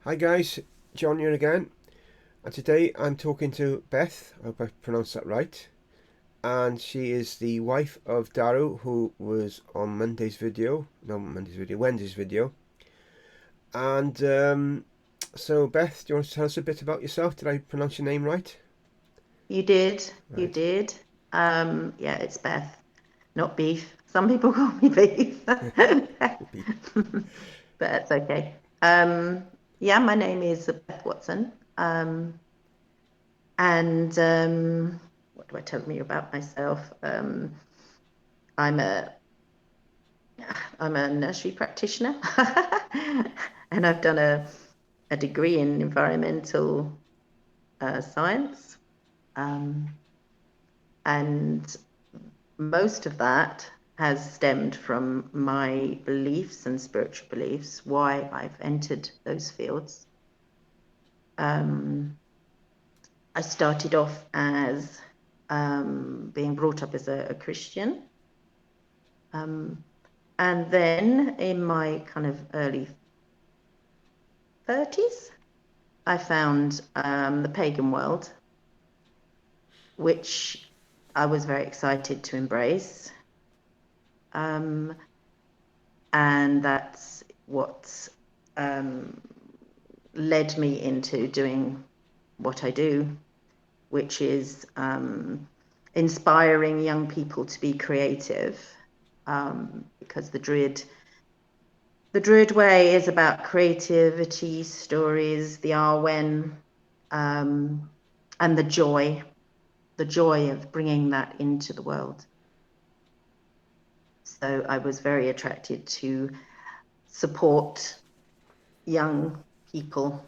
Hi guys, John here again, and today I'm talking to Beth. I hope I pronounced that right. And she is the wife of Daru, who was on Monday's video. No, Monday's video, Wednesday's video. And so, Beth, do you want to tell us a bit about yourself? Did I pronounce your name right? You did, you Right. did. Yeah, it's Beth, not Beef. Some people call me Beef, but that's okay. Yeah, my name is Beth Watson. And what do I tell you about myself? I'm a I'm a nursery practitioner, and I've done a degree in environmental science. Um, and most of that has stemmed from my beliefs and spiritual beliefs, why I've entered those fields. Um, I started off as being brought up as a Christian. Um, and then in my kind of early 30s, I found the pagan world, which I was very excited to embrace. Um, and that's what um, led me into doing what I do, which is inspiring young people to be creative. Because the Druid way is about creativity, stories, the Arwen, um, and the joy of bringing that into the world. So I was very attracted to support young people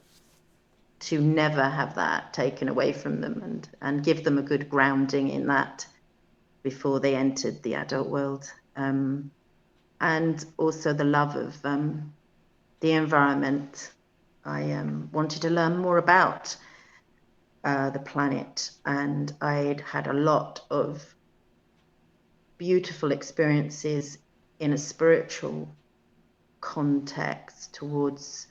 to never have that taken away from them and give them a good grounding in that before they entered the adult world. And also the love of the environment. I wanted to learn more about the planet, and I'd had a lot of beautiful experiences in a spiritual context towards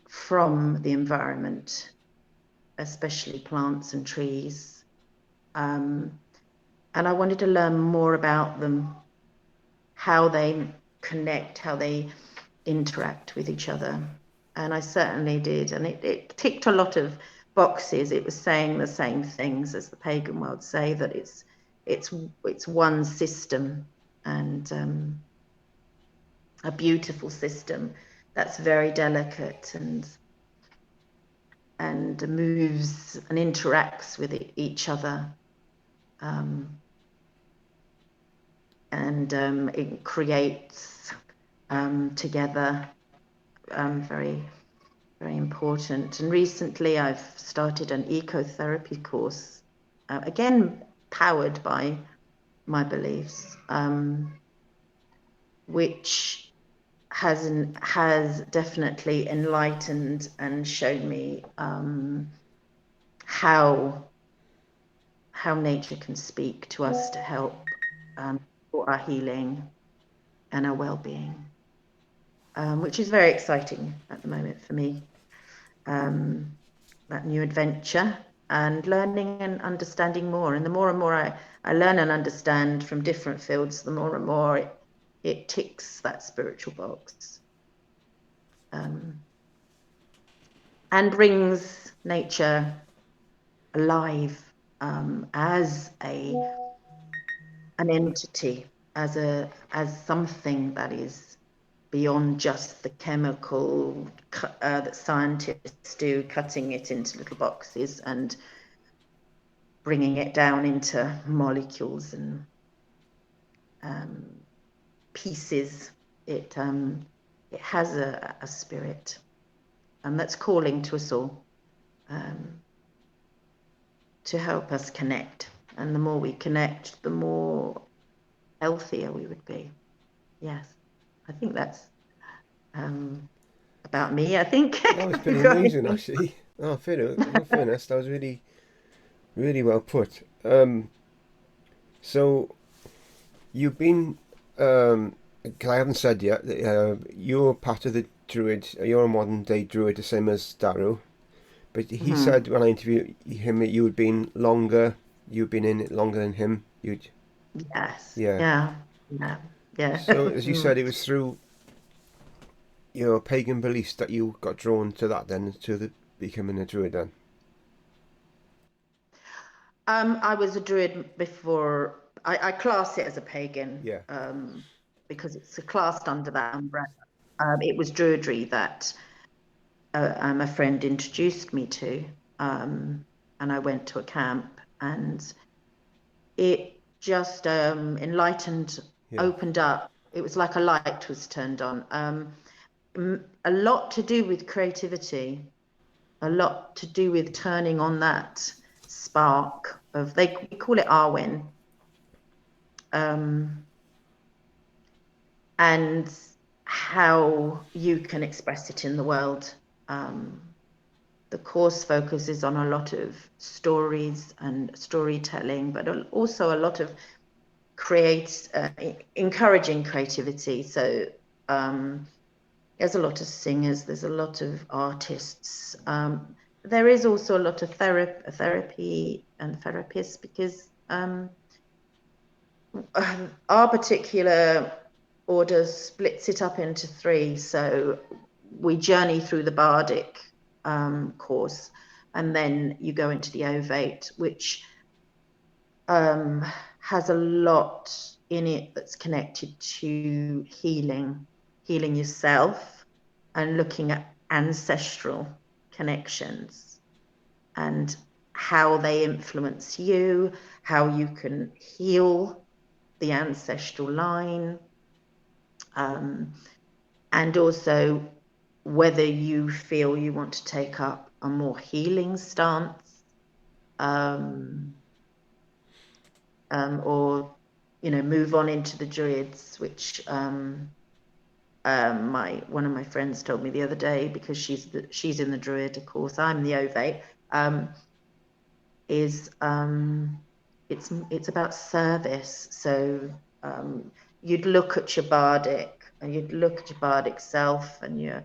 from the environment, especially plants and trees. Um, and I wanted to learn more about them, how they connect, how they interact with each other. And I certainly did. And it ticked a lot of boxes. It was saying the same things as the pagan world say, that it's one system, and a beautiful system that's very delicate and moves and interacts with each other. Um, and it creates together, very, very important. And recently I've started an ecotherapy course, again, powered by my beliefs, which has definitely enlightened and shown me how nature can speak to us to help for our healing and our well-being, which is very exciting at the moment for me. That new adventure and learning and understanding more. And the more and more I learn and understand from different fields, the more and more it ticks that spiritual box, um, and brings nature alive, as an entity, as something that is beyond just the chemical that scientists do, cutting it into little boxes and bringing it down into molecules and um, pieces. It has a spirit, that's calling to us all, um, to help us connect. And the more we connect, the more healthier we would be. Yes, I think that's about me. I think. That was pretty amazing, actually. Oh, in fairness, that was really, really well put. So you've been, 'cause I haven't said yet, you're part of the Druid. You're a modern day Druid, the same as Daru. But he Mhm. said when I interviewed him that you had been longer. You'd been in it longer than him. You'd Yes. yeah. Yeah. Yeah. Yeah. So as you said, Mm. it was through your pagan beliefs that you got drawn to that then to the becoming a Druid then. I was a Druid before. I class it as a pagan Yeah. because it's classed under that umbrella. It was Druidry that a friend introduced me to, and I went to a camp, and it just enlightened, Yeah. opened up. It was like a light was turned on. A lot to do with creativity, a lot to do with turning on that spark of, we call it Arwen, um, and how you can express it in the world. The course focuses on a lot of stories and storytelling, but also a lot of encouraging creativity. So there's a lot of singers, there's a lot of artists. There is also a lot of therapy and therapists because our particular order splits it up into three. So we journey through the Bardic course, and then you go into the Ovate, which has a lot in it that's connected to healing yourself, and looking at ancestral connections and how they influence you, how you can heal the ancestral line, um, and also whether you feel you want to take up a more healing stance, um, or move on into the Druids, which my one of my friends told me the other day, because she's in the Druid, of course. I'm the Ovate. Is it's about service. So you'd look at your bardic, and you'd look at your bardic self, and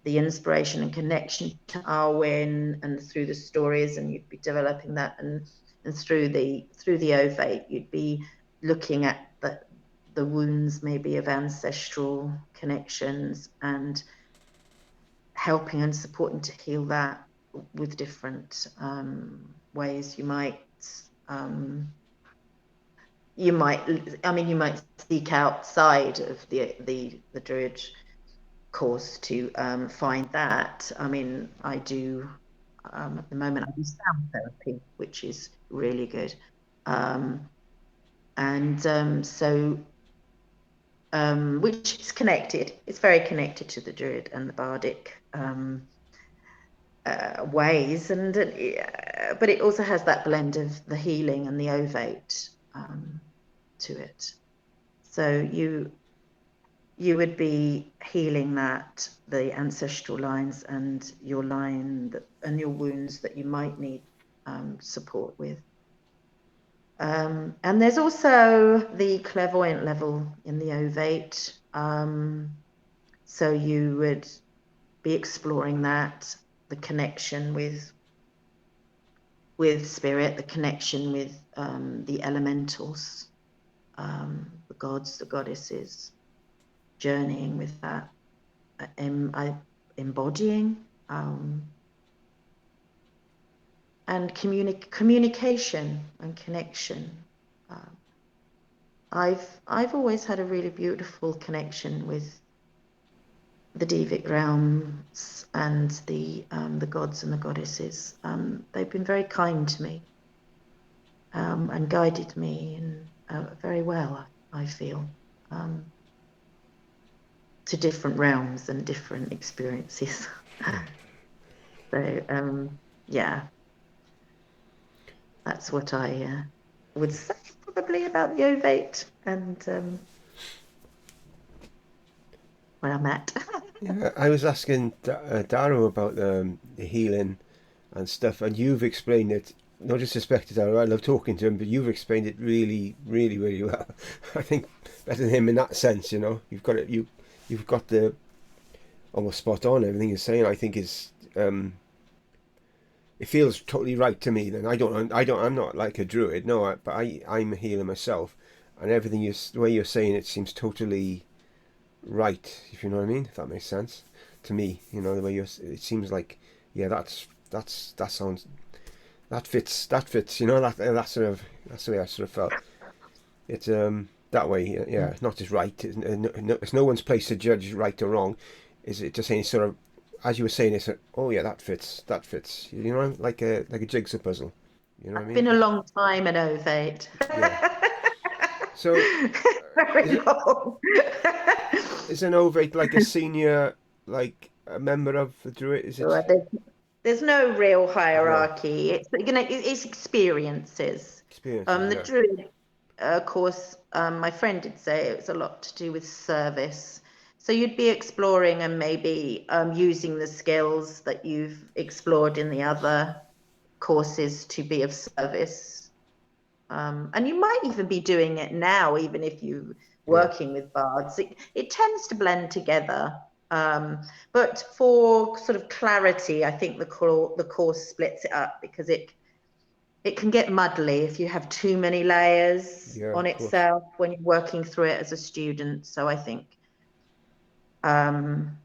the inspiration and connection to Arwen, and through the stories, and you'd be developing that, and through the ovate, you'd be looking at the wounds maybe of ancestral connections, and helping and supporting to heal that with different ways. You might seek outside of the Druid course to find that. I mean, I do at the moment, I do sound therapy, which is really good. And so which is connected. It's very connected to the Druid and the Bardic ways, and but it also has that blend of the healing and the ovate to it. So you would be healing the ancestral lines, and your and your wounds that you might need support with. And there's also the clairvoyant level in the ovate. So you would be exploring that, the connection with spirit, the connection with the elementals, the gods, the goddesses, journeying with that, embodying, and communication and connection. I've always had a really beautiful connection with the Devic realms and the gods and the goddesses. They've been very kind to me, and guided me in very well, I feel, to different realms and different experiences. So yeah, that's what I would say probably about the ovate, and where I'm at. Yeah, I was asking Daru about the healing and stuff, and you've explained it. No disrespect to Daru, I love talking to him, but you've explained it really, really, really well. I think better than him in that sense. You've got it. You've got the almost spot on. Everything you're saying, I think, is it feels totally right to me. Then I'm not like a druid, no, but I'm a healer myself, and everything the way you're saying it seems totally right. If you know what I mean, if that makes sense to me, the way it seems like, yeah, that sounds that fits. That's the way I sort of felt. It's that way, yeah. It's not just right. It's no one's place to judge right or wrong. Is it just saying sort of, as you were saying, it's oh yeah, that fits. That fits. Like a jigsaw puzzle. You know what I I've mean? been a long time an ovate. Yeah. So Very is it long. is an ovate like a senior, like a member of the druid? Is it? So, there's no real There's no hierarchy. It's experiences. experiences. The Yeah. Druid course, my friend did say it's a lot to do with service. So you'd be exploring and maybe using the skills that you've explored in the other courses to be of service. And you might even be doing it now, even if you're Yeah. working with bards. It tends to blend together. But for sort of clarity, I think the course splits it up because it can get muddly if you have too many layers Yeah. on Of course. itself when you're working through it as a student. So um,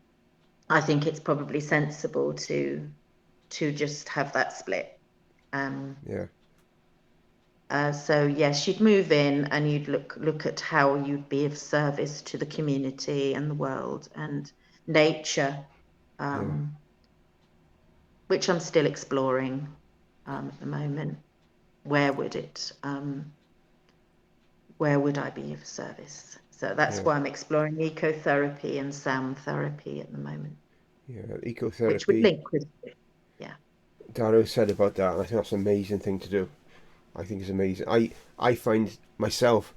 I think it's probably sensible to just have that split. Um, Yeah. so yes, you'd move in and you'd look at how you'd be of service to the community and the world and nature, Yeah. um, which I'm still exploring at the moment. Where would it where would I be of service? So that's Yeah. why I'm exploring ecotherapy and sound therapy at the moment, Yeah. which would Ecotherapy. link with, yeah. Daru said about that, and I think that's an amazing thing to do. I think it's amazing. I find myself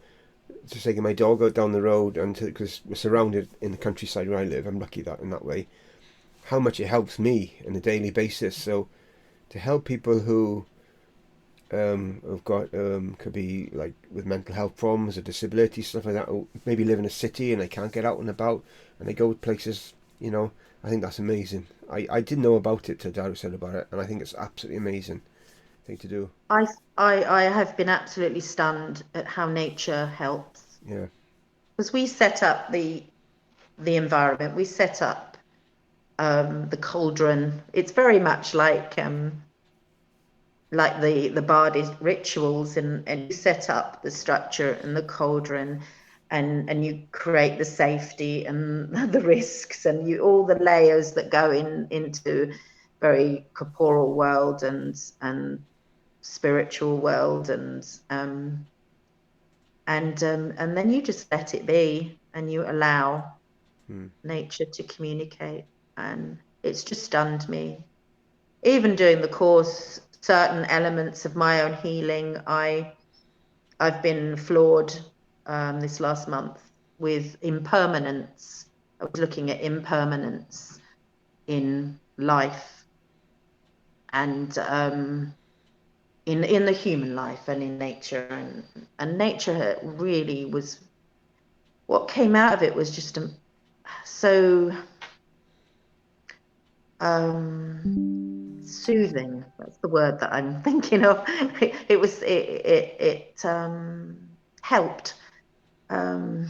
just taking my dog out down the road, and because we're surrounded in the countryside where I live, I'm lucky that in that way. How much it helps me on a daily basis. So to help people who've got could be like with mental health problems or disability stuff like that, or maybe live in a city and they can't get out and about, and they go places. I think that's amazing. I didn't know about it till Daru said about it, and I think it's absolutely amazing thing to do. I, I have been absolutely stunned at how nature helps Yeah. because we set up the environment. We set up the cauldron. It's very much like the Bardic rituals, and you set up the structure and the cauldron, and you create the safety and the risks and you all the layers that go into very corporal world and spiritual world and then you just let it be and you allow Hmm. nature to communicate, and it's just stunned me. Even doing the course, certain elements of my own healing, I've been floored this last month with impermanence. I was looking at impermanence in life and in the human life and in nature, and nature really was what came out of it was just so soothing. That's the word that I'm thinking of. It helped um,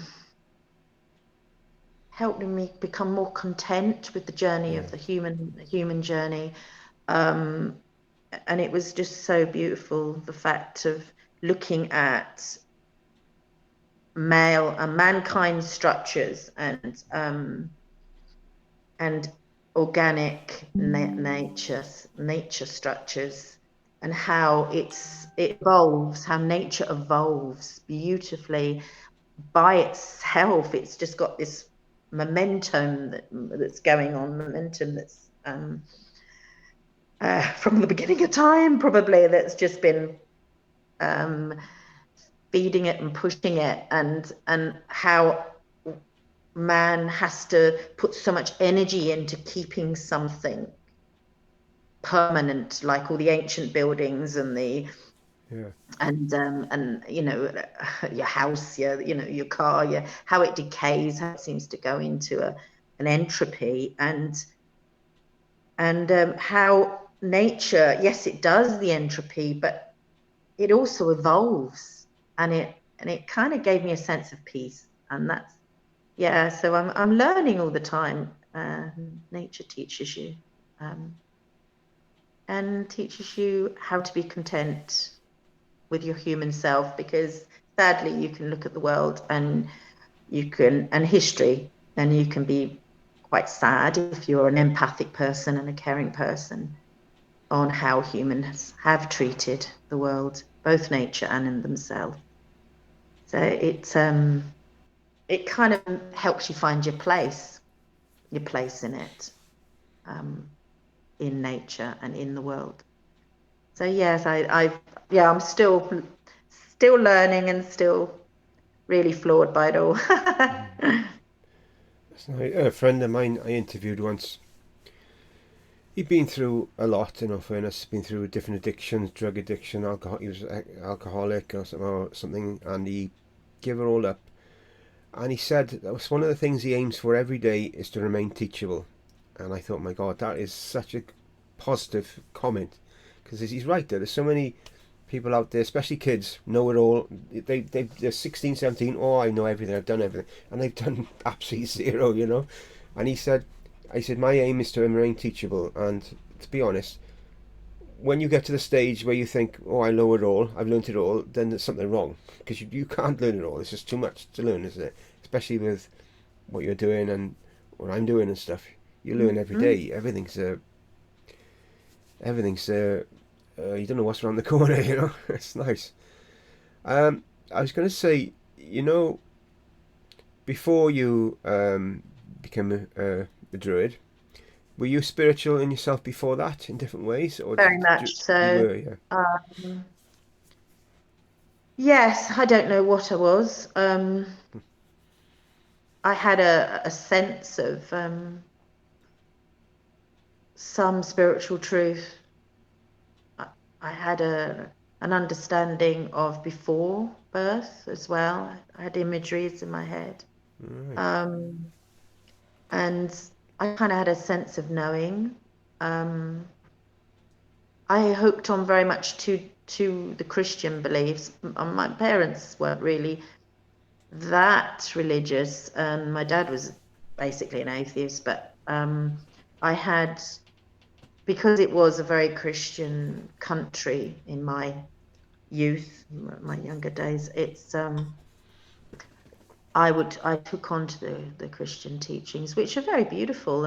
helped me become more content with the journey Yeah. of the human journey. Um, and it was just so beautiful, the fact of looking at male and mankind structures and organic nature structures, and how it evolves, how nature evolves beautifully by itself. It's just got this momentum that's going on, momentum that's from the beginning of time, probably, that's just been um, feeding it and pushing it, and how man has to put so much energy into keeping something permanent, like all the ancient buildings and the Yeah. and your house, your car, how it decays, how it seems to go into an entropy, and how nature, yes, it does the entropy, but it also evolves, and it kind of gave me a sense of peace, and that's, yeah. So I'm learning all the time. Nature teaches you, and teaches you how to be content with your human self, because sadly you can look at the world and history, and you can be quite sad if you're an empathic person and a caring person on how humans have treated the world, both nature and in themselves. So it kind of helps you find your place in it, in nature and in the world. So yes, I'm still learning and still really floored by it all. A friend of mine I interviewed once, he'd been through a lot, in all fairness, been through different addictions, drug addiction, alcohol, he was alcoholic or something, and he gave it all up. And he said that was one of the things he aims for every day, is to remain teachable. And I thought, my God, that is such a positive comment, because he's right there. There's so many people out there, especially kids, know it all. They're 16, 17. Oh, I know everything. I've done everything, and they've done absolutely zero, you know. And I said, my aim is to remain teachable. And to be honest, when you get to the stage where you think, oh, I know it all, I've learnt it all, then there's something wrong, because you can't learn it all. It's just too much to learn, isn't it? Especially with what you're doing and what I'm doing and stuff. You learn every day. Everything's you don't know what's around the corner. You know, it's nice. I was going to say, you know, before you became a druid, were you spiritual in yourself before that in different ways, or Very much you so. were? Yeah. Yes, I don't know what I was. I had a sense of some spiritual truth. I had an understanding of before birth as well. I had imageries in my head. Right. Um, and I kind of had a sense of knowing. Um, I hooked on very much to the Christian beliefs. My parents weren't really that religious, and my dad was basically an atheist. But I had, because it was a very Christian country in my youth, my younger days. It's I took on to the Christian teachings, which are very beautiful.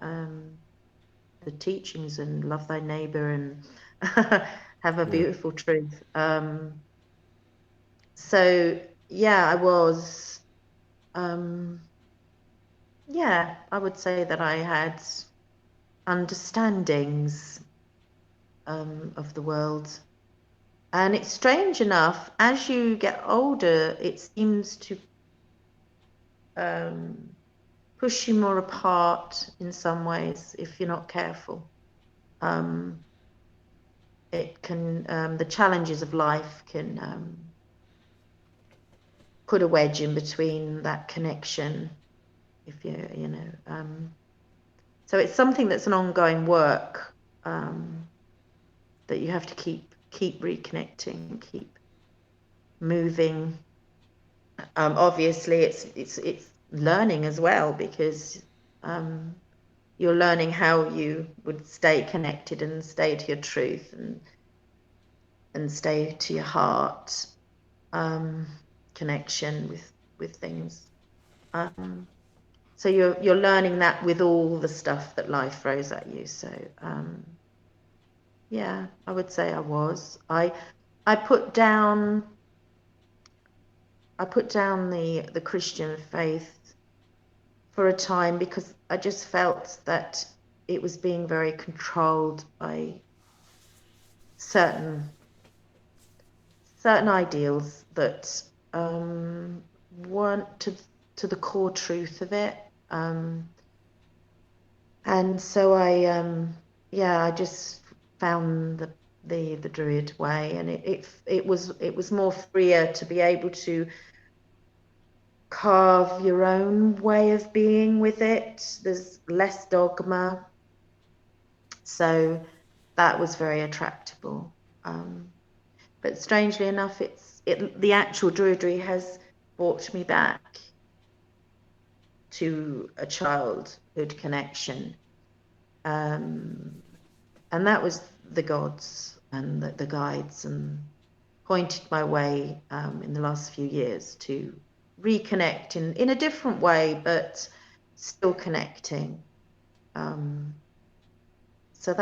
The teachings, and love thy neighbor, and have a Yeah. beautiful truth. So yeah, I was. Um, yeah, I would say that I had understandings of the world. And it's strange enough, as you get older, it seems to push you more apart in some ways if you're not careful. Um, it can, the challenges of life can put a wedge in between that connection. If you know, so it's something that's an ongoing work, that you have to keep reconnecting, keep moving. Obviously, it's learning as well, because you're learning how you would stay connected and stay to your truth, and stay to your heart, connection with things. So you're learning that with all the stuff that life throws at you. So yeah, I would say I was. I put down the Christian faith for a time, because I just felt that it was being very controlled by certain ideals that weren't to the core truth of it. And so I just found the Druid way, and it was more freer to be able to carve your own way of being with it. There's less dogma. So that was very attractable. But strangely enough, the actual Druidry has brought me back to a childhood connection. And that was the gods and the guides, and pointed my way in the last few years to reconnect in a different way, but still connecting. So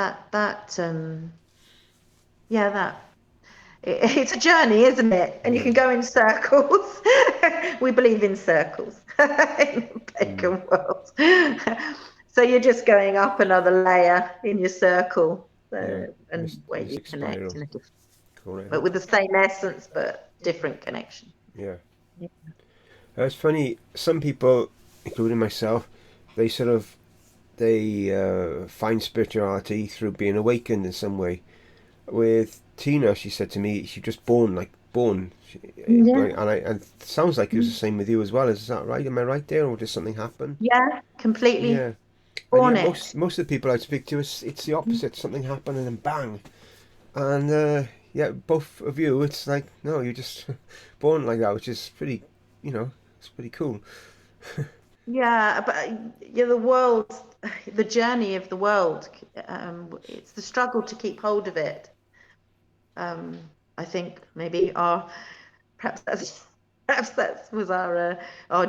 it's a journey, isn't it? And you can go in circles. We believe in circles in the pagan world. So you're just going up another layer in your circle, and where you connect in a different, but with the same essence, but different connection. Yeah. It's funny. Some people, including myself, they sort of find spirituality through being awakened in some way. With Tina, she said to me, she just born. And it sounds like it was the same with you as well. Is that right? Am I right there, or did something happen? Yeah, completely. Yeah. And yeah, Born it. most of the people I speak to, it's the opposite. Something happened and then bang. And yeah, both of you, it's like no, you're just born like that, which is pretty, it's pretty cool. Yeah, but the world, the journey of the world, it's the struggle to keep hold of it. I think maybe perhaps that's perhaps that was our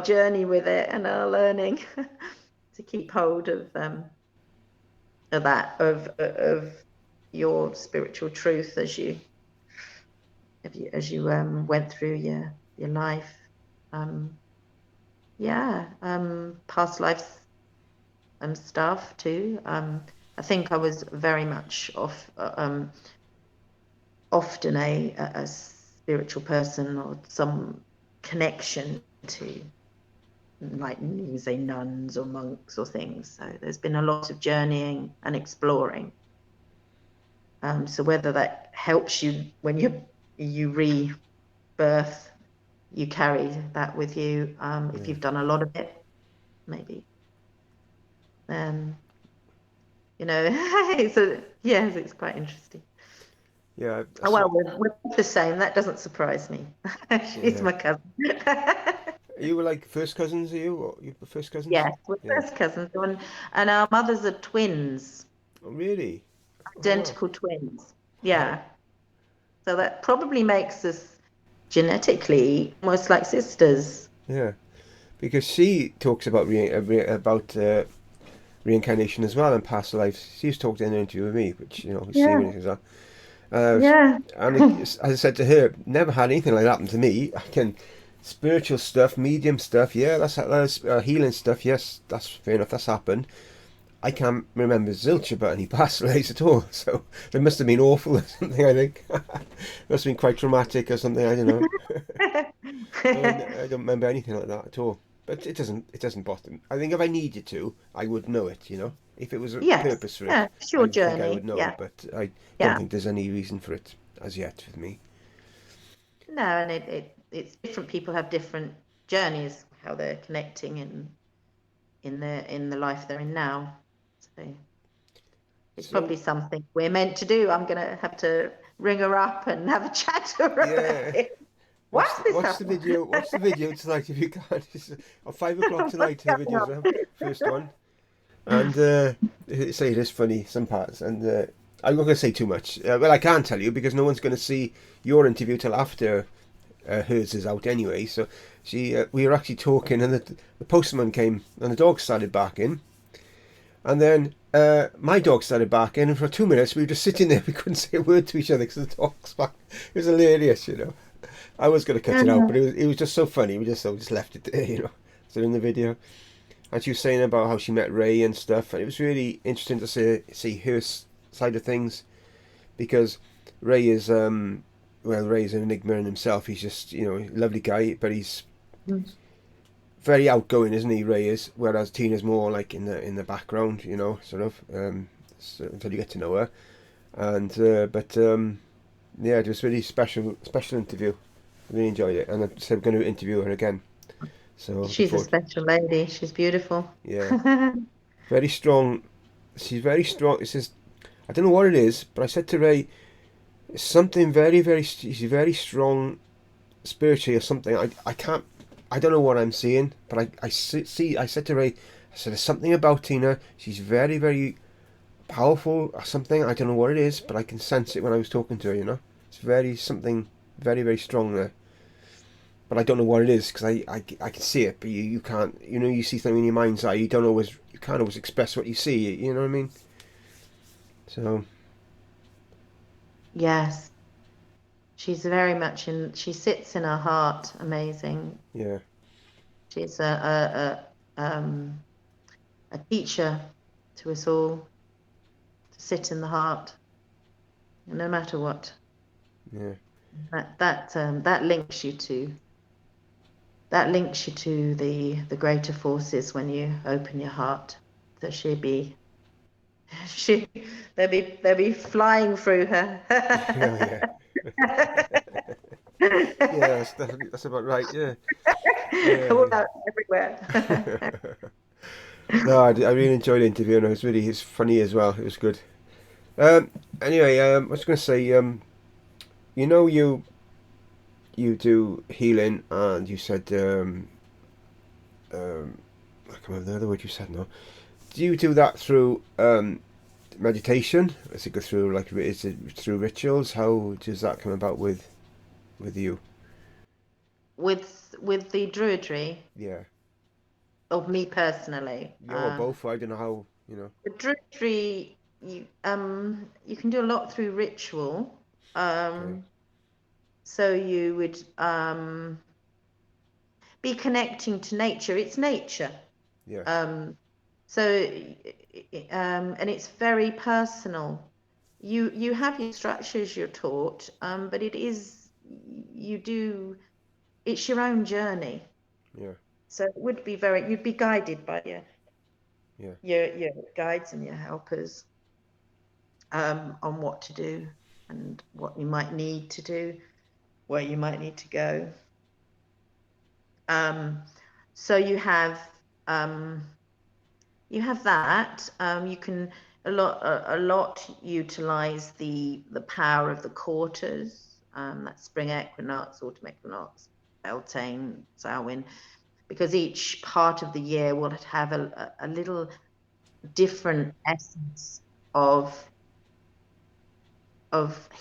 journey with it and our learning to keep hold of that of your spiritual truth as you went through your life. Past lives and stuff too. I think I was very much often a spiritual person, or some connection to, like you say, nuns or monks or things. So there's been a lot of journeying and exploring. So whether that helps you when you rebirth, you carry that with you. If you've done a lot of it, maybe. So yes, it's quite interesting. Yeah. Oh well, we're the same. That doesn't surprise me. She's Yeah. my cousin. You were like first cousins, are you? Or you were first cousins? Yes, we're Yeah. first cousins, and our mothers are twins, Oh, really? Oh, wow. identical twins. Wow. Yeah, so that probably makes us genetically almost like sisters. Yeah. Because she talks about reincarnation as well and past lives. She's talked in an interview with me, which is Yeah, serious as well. Uh, yeah, as I said to her, never had anything like that happen to me. I can spiritual stuff, medium stuff, yeah, that's healing stuff. Yes, that's fair enough. That's happened. I can't remember zilch about any past lives at all. So they must have been awful or something. I think must have been quite traumatic or something. I don't know. I don't remember anything like that at all. But it doesn't bother me. I think if I needed to, I would know it. If it was a yes, purpose for it, yeah. It's your I think I would journey. know. Yeah, But I don't yeah. think there's any reason for it as yet with me. No, and it's different. People have different journeys, how they're connecting in the life they're in now. So it's So probably something we're meant to do. I'm gonna have to ring her up and have a chat to her yeah, about it. watch What's the, this watch the happening? video. Watch the video tonight if you can. It's at 5 o'clock What's tonight. Her going videos, on? first one, and say it is funny some parts, and I'm not going to say too much. Well, I can't tell you because no one's going to see your interview till after hers is out anyway. So we were actually talking, and the postman came, and the dog started barking, and then my dog started barking, and for 2 minutes we were just sitting there. We couldn't say a word to each other because the dog's back. It was hilarious. I was going to cut it out, but it was just so funny. We just left it there. So in the video, and she was saying about how she met Ray and stuff, and it was really interesting to see her side of things because Ray is Ray's an enigma in himself. He's just a lovely guy, but he's very outgoing, isn't he? Ray is, whereas Tina's more like in the background, sort of so, until you get to know her. And but yeah, it was really special interview. Really enjoyed it, and I said I'm going to interview her again. So looking She's a forward. special lady. She's beautiful. Yeah, very strong. She's very strong. It says I don't know what it is, but I said to Ray, it's something very, very. She's very strong spiritually or something. I can't. I don't know what I'm seeing, but I see. I said to Ray, I said there's something about Tina. She's very, very powerful or something. I don't know what it is, but I can sense it when I was talking to her. It's very something very, very strong there. But I don't know what it is because I can see it, but you can't. You see something in your mind's eye. You can't always express what you see. You know what I mean? So Yes, she's very much in. She sits in her heart. Amazing. yeah, She's a teacher to us all to sit in the heart, no matter what. yeah, That links you to the greater forces when you open your heart. So she they'll be flying through her. yeah, yeah. Yeah, that's about right. Yeah, yeah. All out everywhere. No, I really enjoyed interviewing her. It's funny as well. It was good. Anyway, I was going to say, you know, you do healing, and you said, I can't remember the other word you said now. Do you do that through meditation? Does it go through is it through rituals? How does that come about with you? With the Druidry Yeah, of me personally, yeah, or both. I don't know how. the Druidry you can do a lot through ritual. Okay. So you would be connecting to nature. It's nature. Yeah, Um, so and it's very personal. You have your structures you're taught, but you do it's your own journey. yeah, So it would be you'd be guided by yeah. your guides and your helpers on what to do and what you might need to do, where you might need to go. Um, so um, you have that. You can a lot utilize the power of the quarters. That's spring equinox, autumn equinox, Beltane, Samhain, because each part of the year will have a little different essence of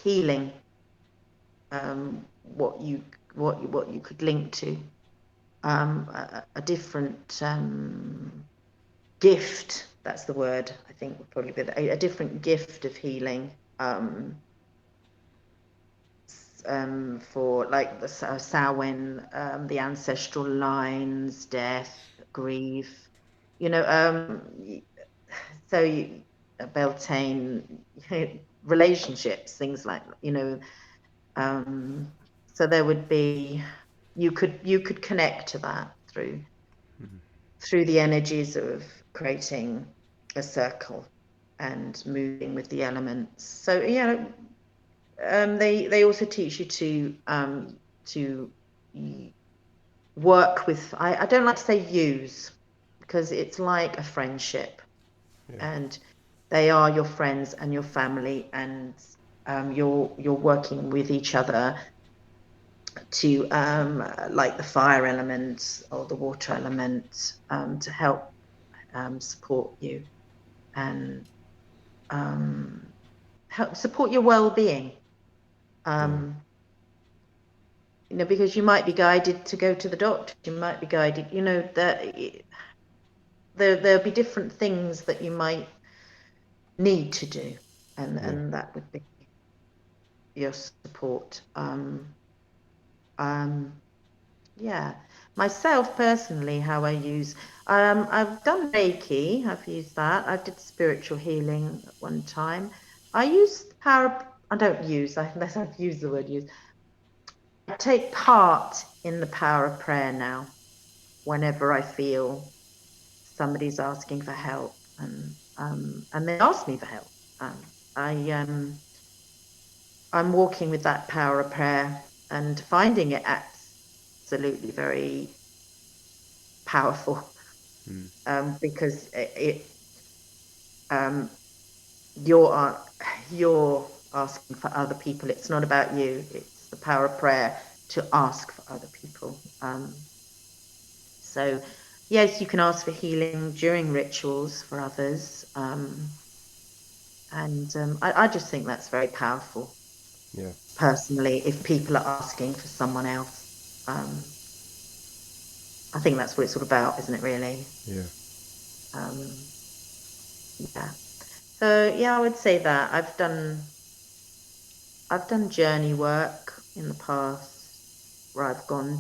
healing. What you could link to a different gift. That's the word. I think would probably be a different gift of healing. For like the Samhain, the ancestral lines, death, grief, you know, so Beltane, relationships, things like, so there would be, you could connect to that through the energies of creating a circle and moving with the elements. So they also teach you to work with. I don't like to say use because it's like a friendship, Yeah. and they are your friends and your family, and you're working with each other to like the fire element or the water element to help support you and help support your well-being. Yeah. Um, because you might be guided to go to the doctor, you might be guided, that there'll be different things that you might need to do, and Yeah. that would be your support. Um, yeah, myself personally, how I use, I've done Reiki, I've used that. I did spiritual healing at one time. I use the power. I don't use, unless I've used the word use. I take part in the power of prayer now whenever I feel somebody's asking for help, and they ask me for help. I I'm walking with that power of prayer and finding it absolutely very powerful, Mm. because you're you're asking for other people. It's not about you. It's the power of prayer to ask for other people. So yes, you can ask for healing during rituals for others, and I just think that's very powerful. Yeah. Personally, if people are asking for someone else, I think that's what it's all about, isn't it? Really. Yeah. Um, yeah. So yeah, I would say that I've done journey work in the past where I've gone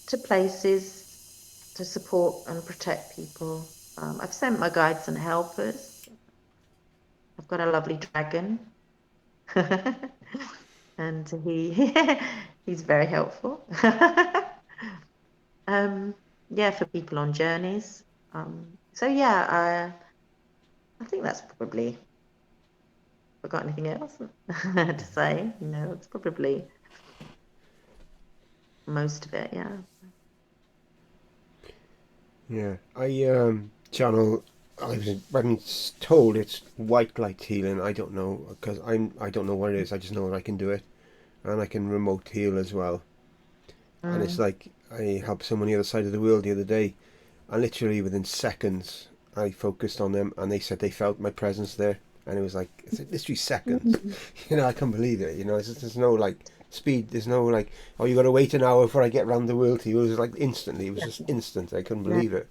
to places to support and protect people. I've sent my guides and helpers. I've got a lovely dragon, and he's very helpful. Yeah, for people on journeys. So yeah, I think that's probably. Forgot anything else to say? No, it's probably most of it. Yeah. Yeah. I channel. I'm told it's white light healing. I don't know because I don't know what it is. I just know that I can do it, and I can remote heal as well. And it's Mm. like I helped someone the other side of the world the other day, and literally within seconds I focused on them, and they said they felt my presence there, and it was like it's literally seconds. Mm. I can't believe it. There's no like speed. There's no like, oh, you got to wait an hour before I get round the world to you. It was like instantly. It was just instant. I couldn't Yeah. believe it.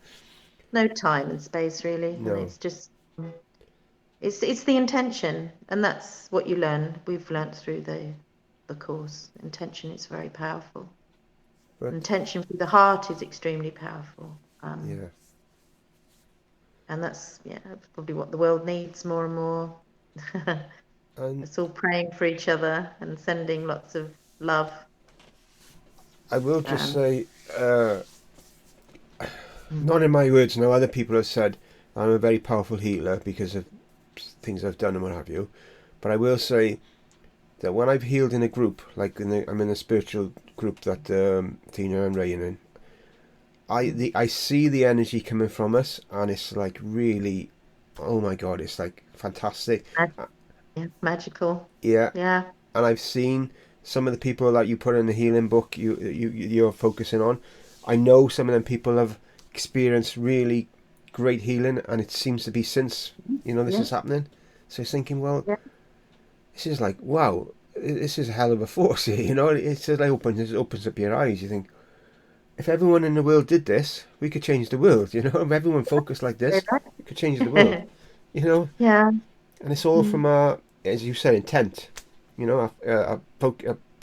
No time and space really, and No. it's just it's the intention, and that's what you learn. We've learned through the course. Intention is very powerful. But Intention through the heart is extremely powerful. yeah. And that's that's probably what the world needs more and more. And It's all praying for each other and sending lots of love. I will just Um, say, mm, not in my words now, other people have said I'm a very powerful healer because of things I've done and what have you. But I will say that when I've healed in a group, I'm in a spiritual group that Tina and Ray are in, mm. I see the energy coming from us, and it's like really, oh my god, it's like fantastic. Mag- Uh, yeah, magical. Yeah, Yeah. and I've seen some of the people that you put in the healing book you're focusing on. I know some of them people have experienced really great healing, and it seems to be since this Yeah. is happening. So I was thinking, well, Yeah. this is like wow, this is a hell of a force here. It's just like it opens up your eyes. You think if everyone in the world did this, we could change the world. If everyone focused like Very this, we could change the world. right. You know, Yeah. and it's all Mm. from our, as you said, intent. Our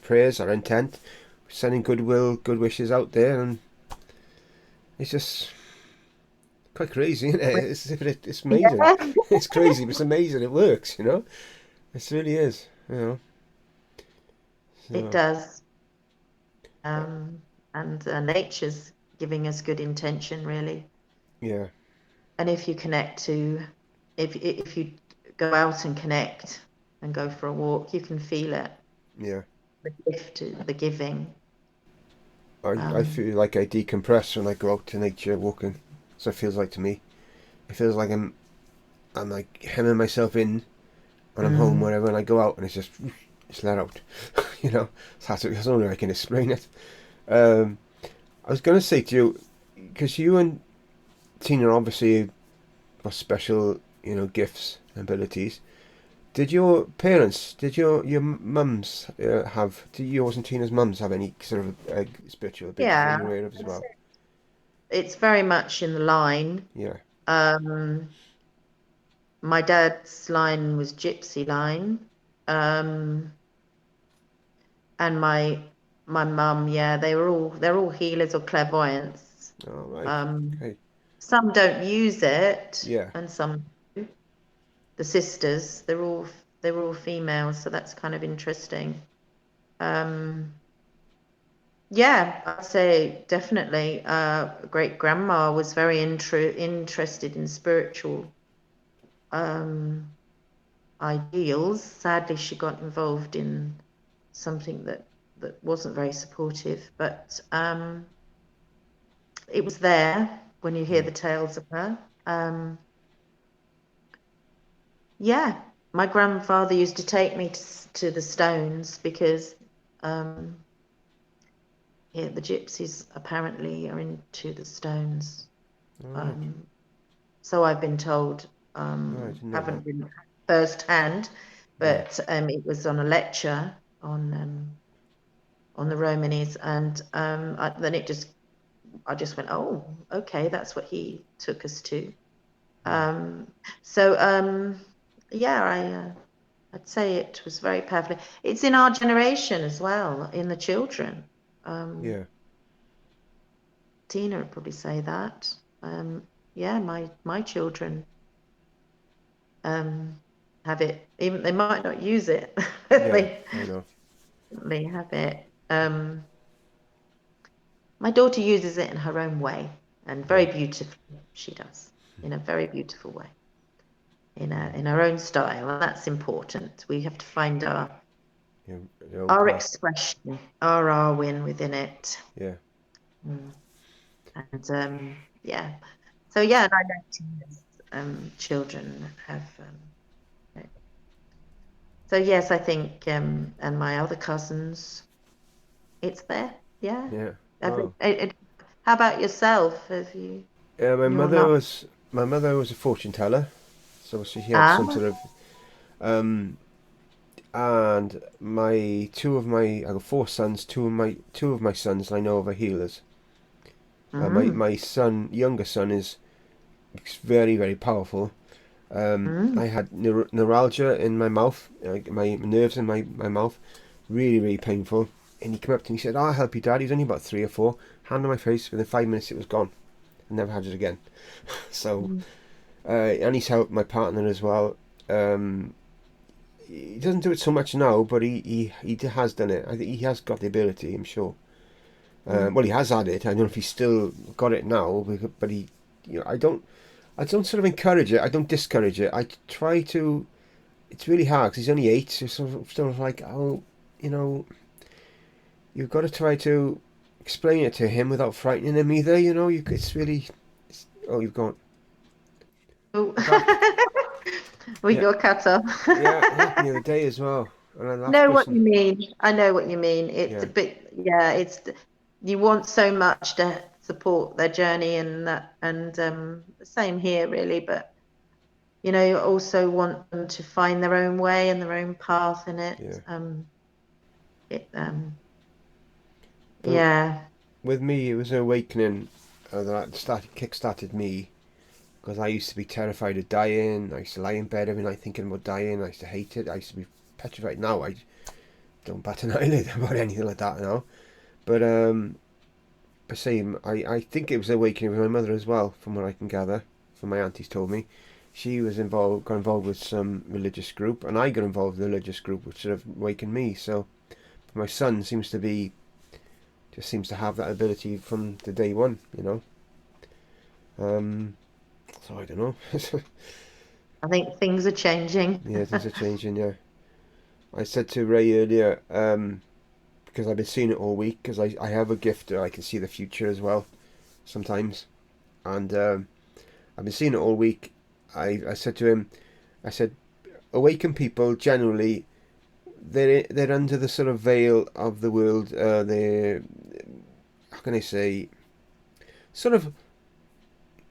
prayers, our intent, sending goodwill, good wishes out there, and it's just quite crazy, isn't it? It's amazing. Yeah. It's crazy, but it's amazing. It works. It really is. It So does. And nature's giving us good intention, really. yeah, And if you connect to, if you go out and connect and go for a walk, you can feel it. yeah. The gift, the giving. I Um, feel like I decompress when I go out to nature walking. So it feels like to me. It feels like I'm like hemming myself in when I'm home, mm, wherever, and I go out, and it's let out. That's the only way I can explain it. Um, I was going to say to you, because you and Tina obviously got special, gifts and abilities. Did your parents, did your mums did yours and Tina's mums have any sort of spiritual abilities that yeah, you're aware of as well? it's very much in the line. Yeah. Um, my dad's line was gypsy line. Um, and my mum, yeah, they're all healers or clairvoyants. All right. Um, Okay. some don't use it, Yeah. and some do. The sisters, they were all females, so that's kind of interesting. Um, yeah, I'd say definitely. Great grandma was very interested in spiritual um, ideals. Sadly, she got involved in something that wasn't very supportive, but it was there when you hear the tales of her. Yeah, my grandfather used to take me to the stones because yeah, the gypsies apparently are into the stones. All right. So I've been told, Oh, I didn't know that. haven't been first hand, Yeah. but it was on a lecture on the Romanies, and then I just went, oh, okay, that's what he took us to. So yeah, I'd say it was very powerful. It's in our generation as well, in the children. Yeah. Tina would probably say that. Yeah, my children have it. Even they might not use it, but Yeah. I know. they have it. My daughter uses it in her own way, and very Yeah. beautifully. She does in a very beautiful way, in her own style, and that's important. We have to find Yeah. Your own our path. expression, our win within it. Yeah. Mm. And yeah, so yeah, and I know Tina's children have. So yes, I think, and my other cousins, it's there. Yeah. Yeah. Have Oh. how about yourself? Have you? Yeah. You're not. My mother was a fortune teller, so she had Ah. some sort of um, and I got four sons. Two of my sons I know are healers. Mm, My younger son is very very powerful. mm, I had neuralgia in my mouth, my nerves in my mouth, really really painful. And he came up to me and he said, "Oh, I'll help you, Dad." He was only about 3 or 4. Hand on my face. Within 5 minutes, it was gone. I never had it again. So, mm, and he's helped my partner as well. Um, he doesn't do it so much now, but he has done it. I think he has got the ability. I'm sure. mm. Well, he has had it. I don't know if he's still got it now, but he, I don't sort of encourage it. I don't discourage it. I try to. It's really hard because he's only 8. So sort of like, oh, you know, you've got to try to explain it to him without frightening him either. It's really. Oh, you've gone. Oh. You're back. We Yeah, got cut off. yeah. It happened the other day as well. And the last Know what person. you mean. I know what you mean. It's a Yeah, bit, yeah, you want so much to support their journey and that, and the same here really, but you also want them to find their own way and their own path in it. yeah. It But yeah. with me, it was an awakening that kick-started me because I used to be terrified of dying. I used to lie in bed every night thinking about dying. I used to hate it. I used to be petrified. Now I don't bat an eyelid about anything like that now. But same. I think it was awakening with my mother as well, from what I can gather, from my aunties told me. She got involved with some religious group, and I got involved with a religious group, which sort of awakened me. So my son seems to have that ability from the day one. Um, so I don't know. I think things are changing. Yeah, things are changing. Yeah, I said to Ray earlier, because I've been seeing it all week, because I have a gift that I can see the future as well sometimes, and I've been seeing it all week. I said to him, I said, awakened people generally, they're under the sort of veil of the world. They're, how can I say, sort of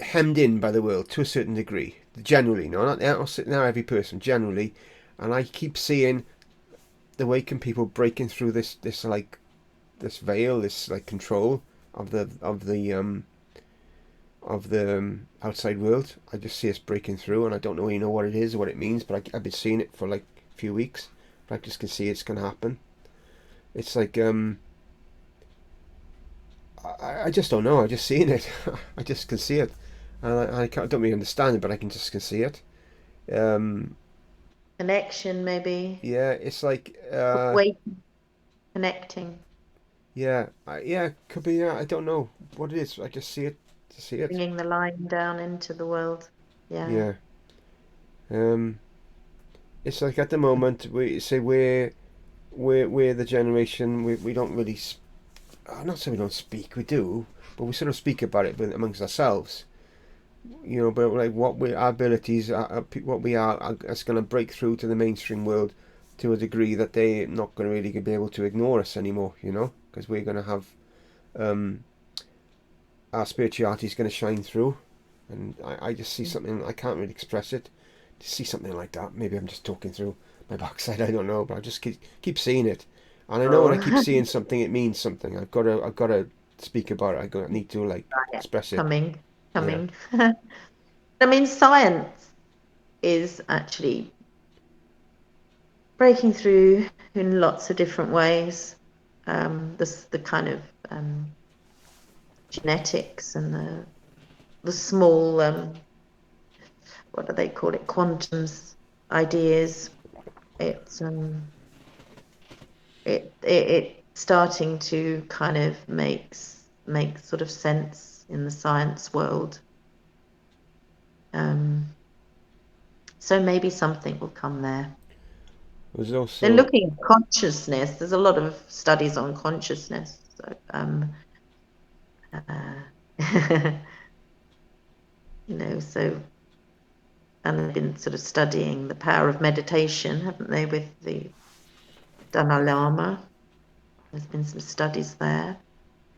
hemmed in by the world to a certain degree. Generally, no, not every person. Generally, and I keep seeing the awakened people breaking through this veil, this like control of the outside world. I just see us breaking through, and I don't really know what it is or what it means, but I've been seeing it for like a few weeks. But I just can see it's going to happen. It's like I just don't know. I'm just seeing it. I just can see it, and I don't really understand it, but I can see it. Um, Connection, maybe. yeah, it's like Wait, connecting, yeah, could be. Yeah, I don't know what it is. I just see it to see it. bringing the line down into the world. Yeah. Yeah. Um, it's like at the moment we say we're the generation we don't really. I'm not saying we don't speak. We do, but we sort of speak about it amongst ourselves. But like our abilities, what we are, is going to break through to the mainstream world to a degree that they're not going to really be able to ignore us anymore. Because we're going to have our spirituality is going to shine through, and I just see something. I can't really express it. To see something like that, maybe I'm just talking through my backside. I don't know, but I just keep seeing it, and I know when I keep Oh, seeing something, it means something. I've got to speak about it. I need to like right. express it. Coming, Yeah. coming. I mean, science is actually breaking through in lots of different ways. The kind of genetics and the small what do they call it, quantums ideas. It's it starting to kind of make sort of sense in the science world. So maybe something will come there. There's They're also looking at consciousness. There's a lot of studies on consciousness. So, so and they've been sort of studying the power of meditation, haven't they, with the Dalai Lama? There's been some studies there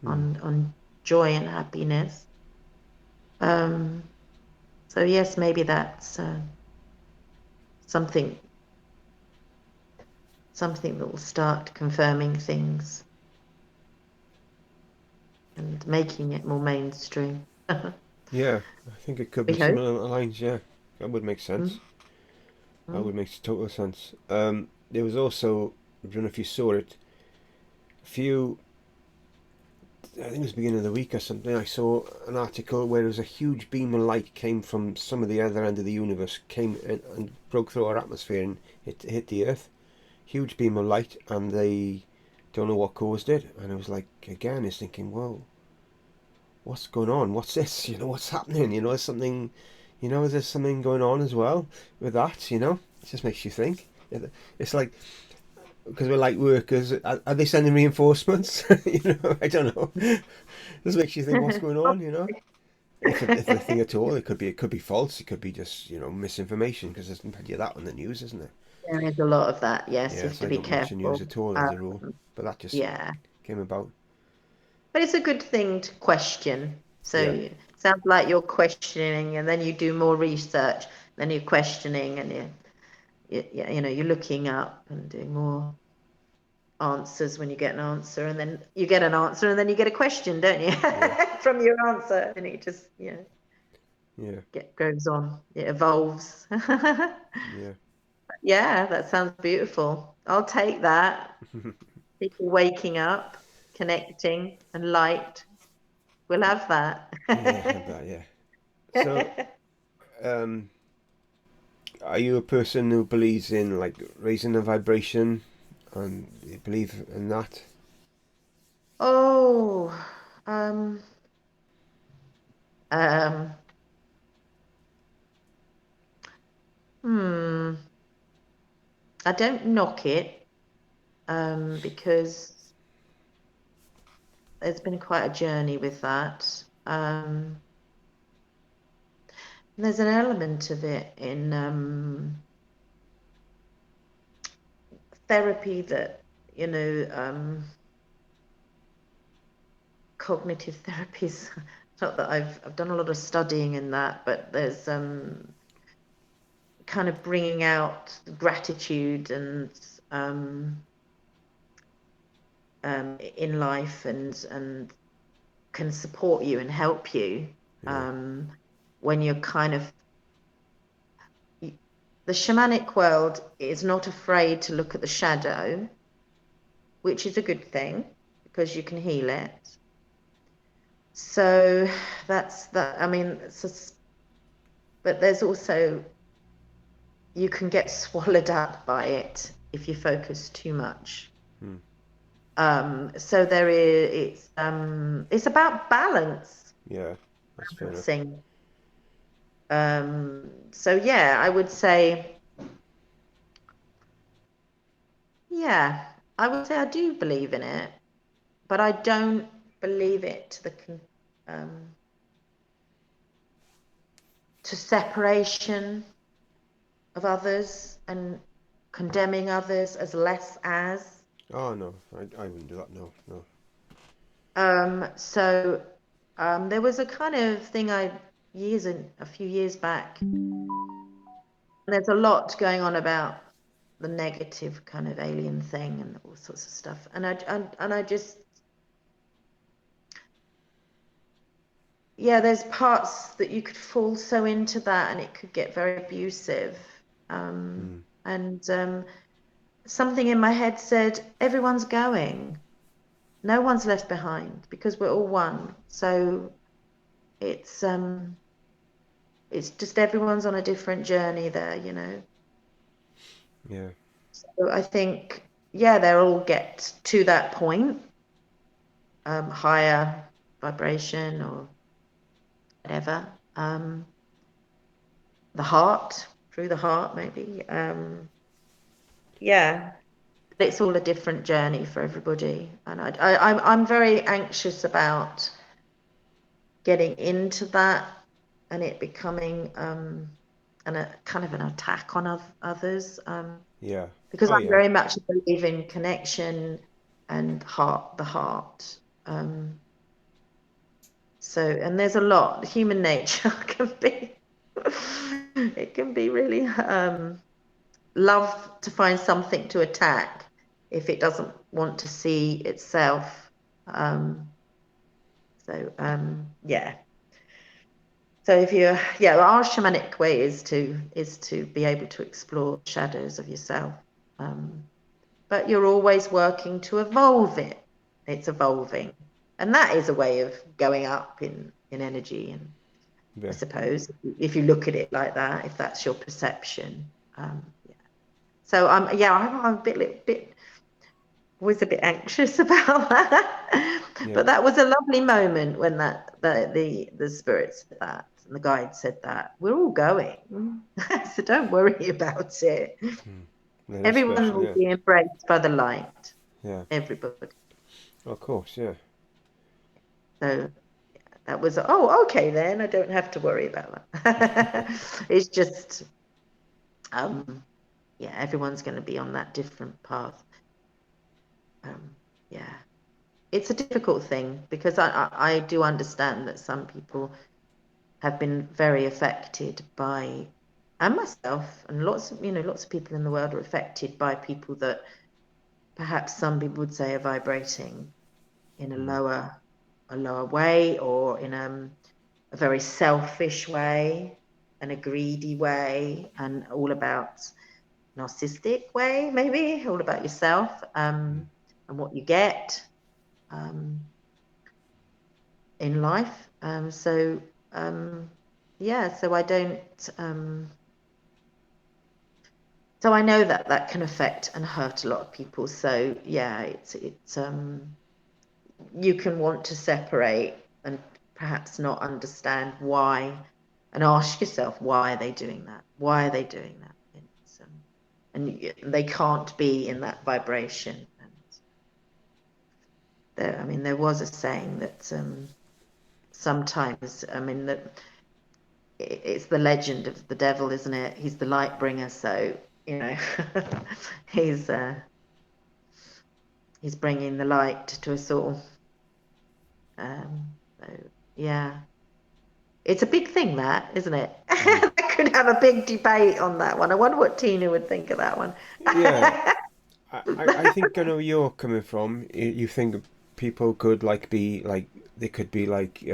on joy and happiness. So yes, maybe that's something something that will start confirming things and making it more mainstream. yeah, I think it could be We hope. similar lines. Yeah, that would make sense. That Mm-hmm. would make total sense. There was also, I don't know if you saw it, a few, I think it was the beginning of the week or something, I saw an article where there was a huge beam of light came from some of the other end of the universe, came in and broke through our atmosphere and hit the Earth. Huge beam of light, and they don't know what caused it. And it was like, again, it's thinking, whoa, what's going on? What's this? What's happening? Is something, is there something going on as well with that? It just makes you think. It's like, because we're light workers, are they sending reinforcements? I don't know. It just makes you think, what's going on? If a thing at all, it could be false. It could be just misinformation, because there's plenty of that on the news, isn't there? There is a lot of that. Yes, you have Yes, to I be don't watch the news careful. at all as a rule, but that just Yeah, came about. but it's a good thing to question. So Yeah, it sounds like you're questioning, and then you do more research. Then you're questioning, and you're looking up and doing more answers when you get an answer, and then you get an answer, and then you get a question, don't you? yeah, From your answer, and it just yeah, goes on. It evolves. yeah. Yeah, that sounds beautiful. I'll take that. People waking up, connecting, and light. We'll have that. Yeah, I bet, yeah. So, um, are you a person who believes in like raising the vibration, and you believe in that? Oh, um, um, hmm. I don't knock it, because there's been quite a journey with that. There's an element of it in therapy that, cognitive therapies. Not that I've done a lot of studying in that, but there's kind of bringing out gratitude and in life, and can support you and help you Yeah, when you're kind of the shamanic world is not afraid to look at the shadow, which is a good thing because you can heal it. So that's that. I mean, but there's also, you can get swallowed up by it if you focus too much. hmm. So it's about balance, Yeah, that's fair enough. balancing. So yeah, I would say, yeah, I would say I do believe in it, but I don't believe it to the um, to separation of others and condemning others as less as. Oh no, I wouldn't do that. No, no. So there was a kind of thing a few years back. There's a lot going on about the negative kind of alien thing and all sorts of stuff, and I just, yeah, there's parts that you could fall so into that, and it could get very abusive. Mm. And something in my head said, everyone's going, no one's left behind because we're all one. So it's just everyone's on a different journey there, you know. Yeah, So I think, yeah, they'll all get to that point, higher vibration or whatever. The heart, through the heart, maybe. Yeah, it's all a different journey for everybody, and I'm very anxious about getting into that and it becoming a kind of an attack on others, yeah. because Oh I yeah, very much believe in connection and the heart. So, and there's a lot. Human nature can be, it can be really love to find something to attack if it doesn't want to see itself. Yeah. So if you're, yeah, our shamanic way is to be able to explore shadows of yourself, but you're always working to evolve it. It's evolving, and that is a way of going up in energy. And I yeah, suppose if you look at it like that, if that's your perception, yeah. So I'm a bit was a bit anxious about that. yeah. But that was a lovely moment when the spirit said that and the guide said that. We're all going. So don't worry about it. Mm. That is Everyone special. will Yeah, be embraced by the light. yeah. Everybody. Of course, yeah, So that was, oh, okay then. I don't have to worry about that. It's just yeah, everyone's going to be on that different path. Yeah. It's a difficult thing because I do understand that some people have been very affected by, and myself, and lots of people in the world are affected by people that perhaps some people would say are vibrating in mm. a lower way, or in a very selfish way and a greedy way, and all about narcissistic way, maybe all about yourself, Mm. and what you get. In life. Um, yeah, so I don't. So I know that that can affect and hurt a lot of people. So yeah, it's you can want to separate and perhaps not understand why, and ask yourself, why are they doing that? Why are they doing that? And they can't be in that vibration. And I mean, there was a saying that sometimes, I mean, that it's the legend of the devil, isn't it? He's the light bringer, so you know, he's uh, he's bringing the light to us all. So yeah, it's a big thing, that, isn't it? Mm. I could have a big debate on that one. I wonder what Tina would think of that one. Yeah. I think I know where you're coming from. You think people could like be like they could be like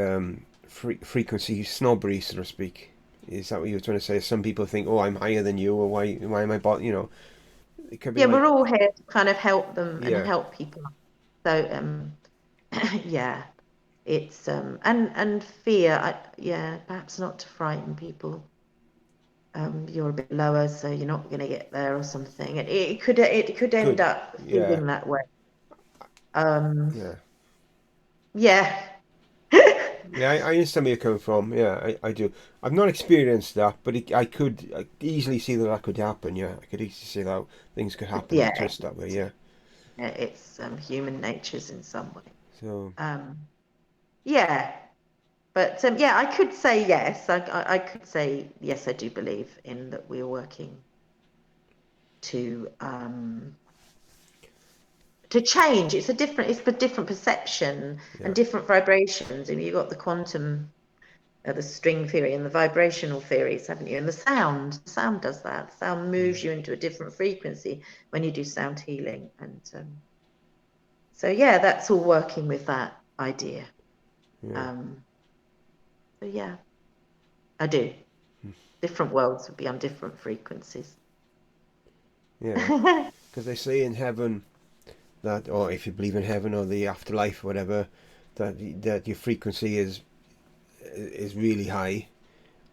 frequency snobbery, so to speak. Is that what you were trying to say? Some people think, oh, I'm higher than you, or why am I bot? You know, it could be Yeah, like, we're all here to kind of help them and yeah, help people. So yeah, it's and fear. Yeah, perhaps not to frighten people. You're a bit lower, so you're not going to get there or something. It could end could, up yeah, feeling that way. Um, yeah. yeah. Yeah, I understand where you're coming from. Yeah, I do. I've not experienced that, but I easily see that could happen. Yeah, I could easily see how things could happen if Yeah, you twist that way. Yeah. it's human natures in some way. So Um, yeah, But yeah, I could say yes. I could say yes. I do believe in that we're working to change. It's for different perception Yeah. and different vibrations. And you've got the quantum, the string theory and the vibrational theories, haven't you? And the sound does that. The sound moves you into a different frequency when you do sound healing. And so yeah, that's all working with that idea. Yeah. So yeah, I do. Different worlds would be on different frequencies. Yeah. Because they say in heaven that, or if you believe in heaven or the afterlife or whatever, that your frequency is really high,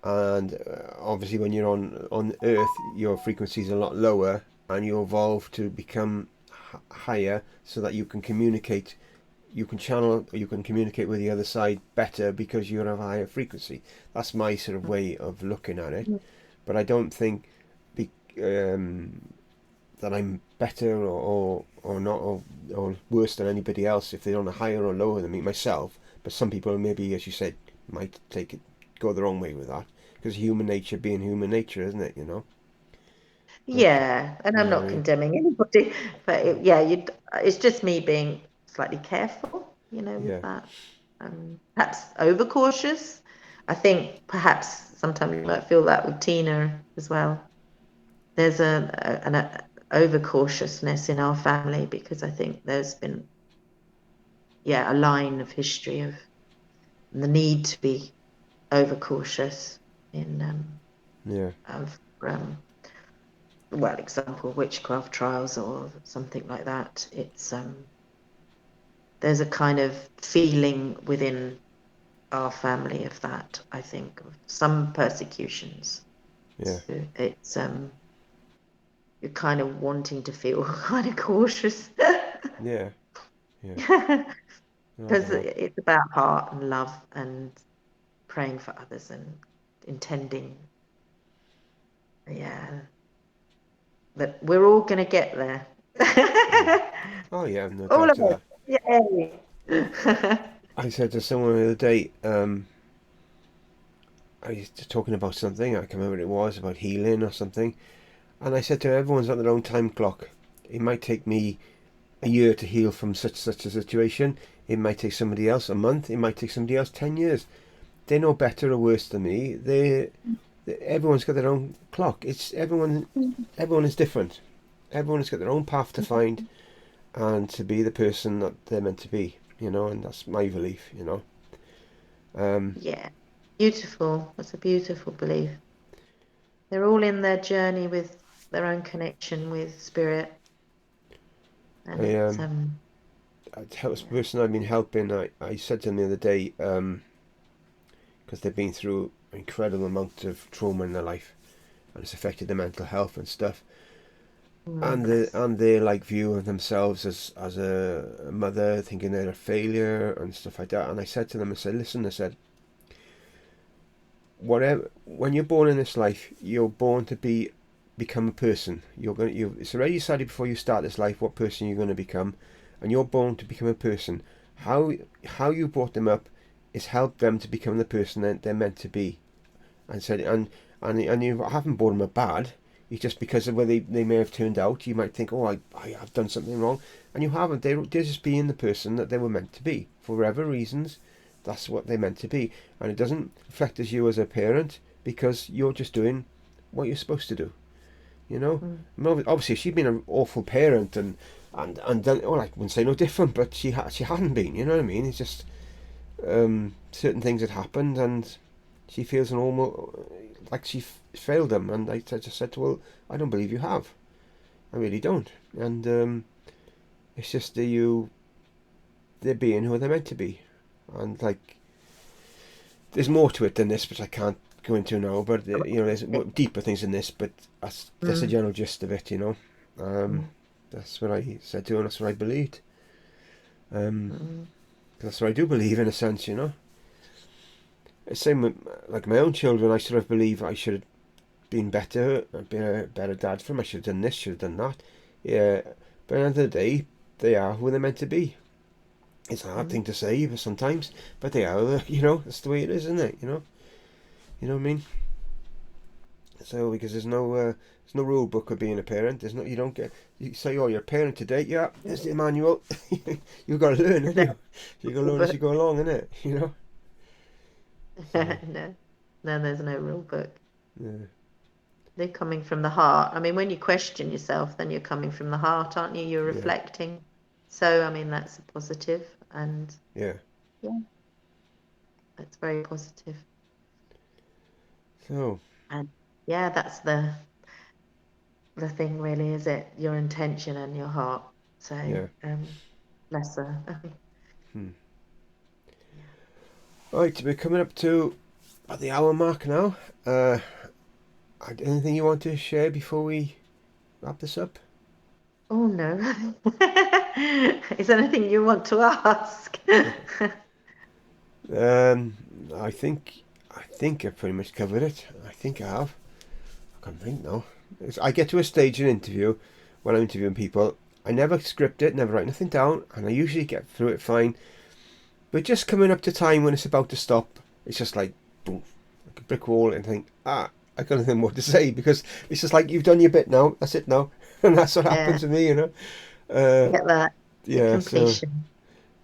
and obviously when you're on Earth, your frequency is a lot lower, and you evolve to become higher so that you can communicate, you can channel, you can communicate with the other side better because you're of a higher frequency. That's my sort of way of looking at it. But I don't think be, um, that I'm better or not or worse than anybody else if they're on a higher or lower than me myself. But some people maybe, as you said, might take it, go the wrong way with that, because human nature being human nature, isn't it? But Yeah, and you I'm know what I not mean? condemning anybody, but yeah, it's just me being slightly careful, with Yeah, that. Perhaps overcautious. I think perhaps sometimes you might feel that with Tina as well. There's an overcautiousness in our family because I think there's been, yeah, a line of history of the need to be overcautious in yeah, of well, example, witchcraft trials or something like that. It's there's a kind of feeling within our family of that, I think, of some persecutions. yeah, So it's you're kind of wanting to feel kind of cautious yeah, yeah. because I don't know. it's about heart and love and praying for others and intending, yeah, that we're all going to get there. Yeah. Oh yeah, no All doubt of to that. it. Yay. I said to someone the other day, I was talking about something, I can't remember what it was, about healing or something, and I said to her, everyone's on their own time clock. It might take me a year to heal from such a situation. It might take somebody else a month. It might take somebody else 10 years. They're no better or worse than me. Everyone's got their own clock. It's everyone. Everyone is different. Everyone has got their own path to find and to be the person that they're meant to be. And that's my belief. Um, Yeah, beautiful. That's a beautiful belief. They're all in their journey with their own connection with spirit, and I it's the yeah. person I've been helping. I said to them the other day, because they've been through an incredible amount of trauma in their life, and it's affected their mental health and stuff. And Bless. their like view of themselves as a mother, thinking they're a failure and stuff like that. And I said to them, I said, listen, I said, whatever, when you're born in this life, you're born to become a person. It's already decided before you start this life what person you're going to become, and you're born to become a person. How you brought them up is help them to become the person that they're meant to be. And said, and you haven't brought them up bad. It's just because of where they may have turned out. You might think, oh, I have done something wrong, and you haven't. They're just being the person that they were meant to be for whatever reasons. That's what they're meant to be, and it doesn't affect as you as a parent because you're just doing what you're supposed to do. You know, Mm. I mean, obviously she'd been an awful parent and done. Well, I wouldn't say no different, but she hadn't been. You know what I mean? It's just certain things had happened, and she feels an almost like she failed them. And I just said to her, well, I don't believe you have. I really don't. And it's just they're being who they're meant to be, and like there's more to it than this, which I can't go into now. But there's deeper things in this. But that's the Mm. general gist of it. Um, Mm. that's what I said to her, and that's what I believed. Um, Mm. that's what I do believe in a sense. Same with like my own children. I sort of believe I should have been better, been a better dad for them. I should have done this, should have done that. Yeah, but at the end of the day, they are who they're meant to be, It's a hard thing to say sometimes, but they are. You know, that's the way it is, isn't it? You know what I mean. So because there's no rule book of being a parent. There's no, you don't get, you say, oh, you're a parent today. Yeah, here's the manual. You've got to learn, haven't you? You got to learn as But you go along, innit? You know. So no, no, there's no rule book. yeah, They're coming from the heart. I mean, when you question yourself, then you're coming from the heart, aren't you? You're yeah, reflecting. So, I mean, that's a positive, and yeah. yeah, that's very positive. So And yeah, that's the thing, really, is it? Your intention and your heart. So, yeah. bless her. Hmm. Yeah. Right, we're coming up to at the hour mark now. Anything you want to share before we wrap this up? Oh no. Is there anything you want to ask? Um, I think I've pretty much covered it. I think I have. I can't think now. I get to a stage in an interview when I'm interviewing people. I never script it, never write nothing down, and I usually get through it fine. But just coming up to time when it's about to stop, it's just like boom, like a brick wall, and think, I got nothing more to say because it's just like you've done your bit now. That's it now, and that's what Yeah, happens to me, you know. Uh, get that. The yeah, so completion.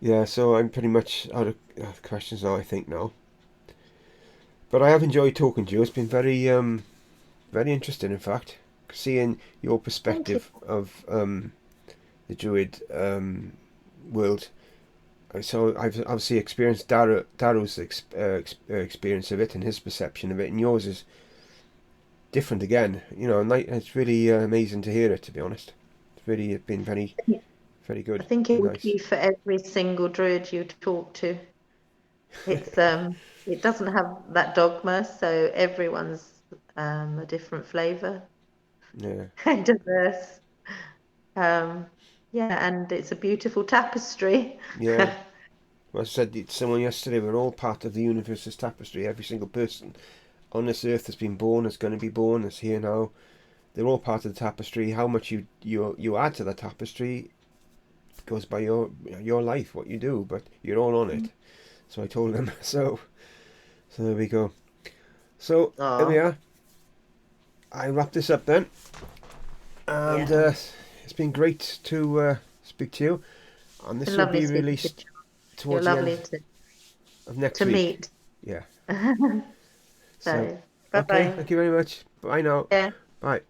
yeah, so I'm pretty much out of questions now. I think now, but I have enjoyed talking to you. It's been very interesting, in fact, seeing your Thank you. perspective of the Druid world. So I've obviously experienced Daru's experience of it and his perception of it, and yours is different again. You know, and it's really amazing to hear it. To be honest, it's really been very I good, think it very would nice. be for every single druid you talk to. It's it doesn't have that dogma, so everyone's a different flavour Yeah, and diverse. Um, yeah, and it's a beautiful tapestry. yeah. Well, I said to someone yesterday, we're all part of the universe's tapestry. Every single person on this earth has been born, is going to be born, is here now. They're all part of the tapestry. How much you add to the tapestry goes by your life, what you do, but you're all on it. So I told them. So there we go. So there we Oh, are. I wrap this up then, and yeah. it's been great to speak to you. And It's this been will lovely be speaking to released you. You're towards the end lovely of next to week. meet. Yeah. So So, bye okay, bye. thank you very much. Bye now. Yeah. Bye.